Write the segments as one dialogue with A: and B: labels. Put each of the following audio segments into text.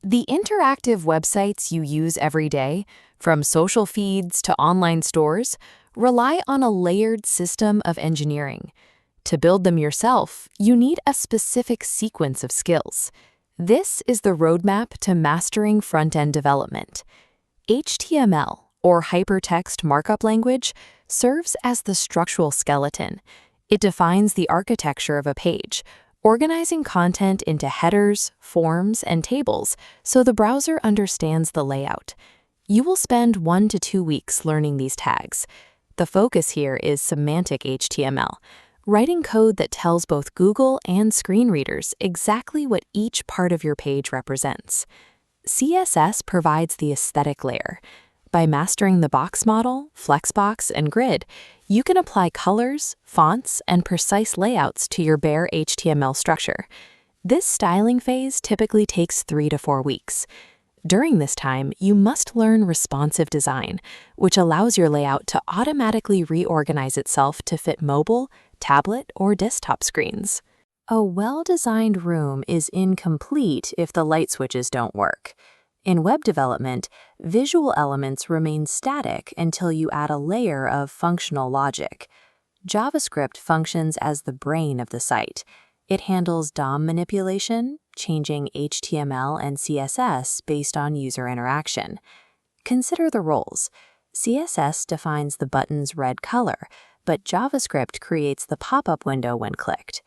A: The interactive websites you use every day, from social feeds to online stores, rely on a layered system of engineering. To build them yourself, you need a specific sequence of skills. This is the roadmap to mastering front-end development. HTML, or hypertext markup language, serves as the structural skeleton. It defines the architecture of a page, organizing content into headers, forms, and tables so the browser understands the layout. You will spend 1 to 2 weeks learning these tags. The focus here is semantic HTML, writing code that tells both Google and screen readers exactly what each part of your page represents. CSS provides the aesthetic layer. By mastering the box model, flexbox, and grid, you can apply colors, fonts, and precise layouts to your bare HTML structure. This styling phase typically takes 3 to 4 weeks. During this time, you must learn responsive design, which allows your layout to automatically reorganize itself to fit mobile, tablet, or desktop screens. A well-designed room is incomplete if the light switches don't work. In web development, visual elements remain static until you add a layer of functional logic. JavaScript functions as the brain of the site. It handles DOM manipulation, changing HTML and CSS based on user interaction. Consider the roles. CSS defines the button's red color, but JavaScript creates the pop-up window when clicked.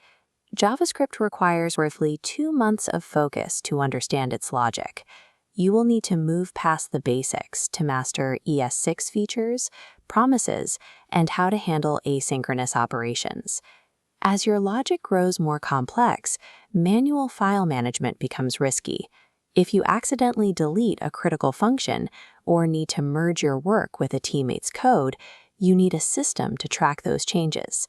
A: JavaScript requires roughly 2 months of focus to understand its logic. You will need to move past the basics to master ES6 features, promises, and how to handle asynchronous operations. As your logic grows more complex, manual file management becomes risky. If you accidentally delete a critical function or need to merge your work with a teammate's code, you need a system to track those changes.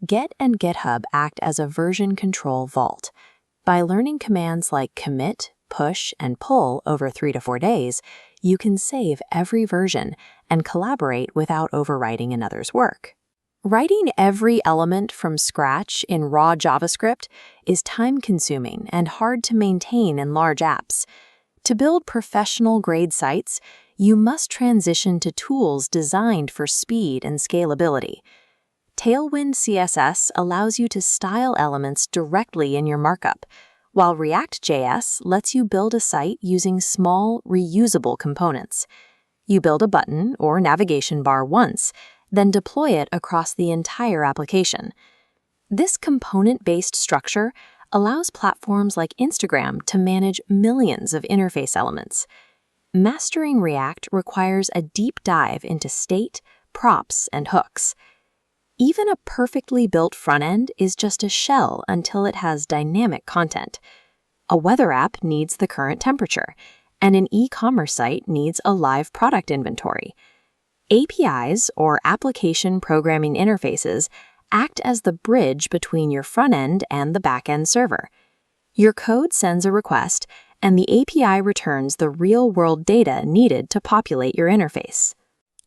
A: Git and GitHub act as a version control vault. By learning commands like commit, push, and pull over 3 to 4 days, you can save every version and collaborate without overwriting another's work. Writing every element from scratch in raw JavaScript is time-consuming and hard to maintain in large apps. To build professional-grade sites, you must transition to tools designed for speed and scalability. Tailwind CSS allows you to style elements directly in your markup, while React.js lets you build a site using small, reusable components. You build a button or navigation bar once, then deploy it across the entire application. This component-based structure allows platforms like Instagram to manage millions of interface elements. Mastering React requires a deep dive into state, props, and hooks. Even a perfectly built front-end is just a shell until it has dynamic content. A weather app needs the current temperature, and an e-commerce site needs a live product inventory. APIs, or application programming interfaces, act as the bridge between your front-end and the back-end server. Your code sends a request, and the API returns the real-world data needed to populate your interface.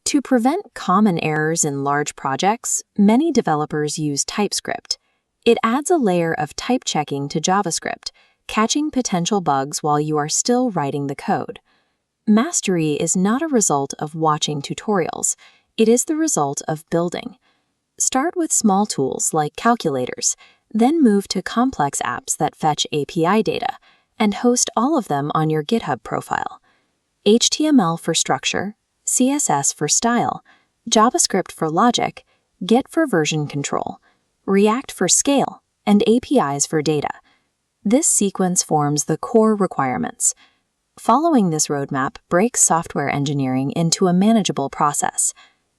A: To prevent common errors in large projects, many developers use TypeScript. It adds a layer of type checking to JavaScript, catching potential bugs while you are still writing the code. Mastery is not a result of watching tutorials. It is the result of building. Start with small tools like calculators, then move to complex apps that fetch API data, and host all of them on your GitHub profile. HTML for structure, CSS for style, JavaScript for logic, Git for version control, React for scale, and APIs for data. This sequence forms the core requirements. Following this roadmap breaks software engineering into a manageable process.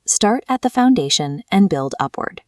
A: Start at the foundation and build upward.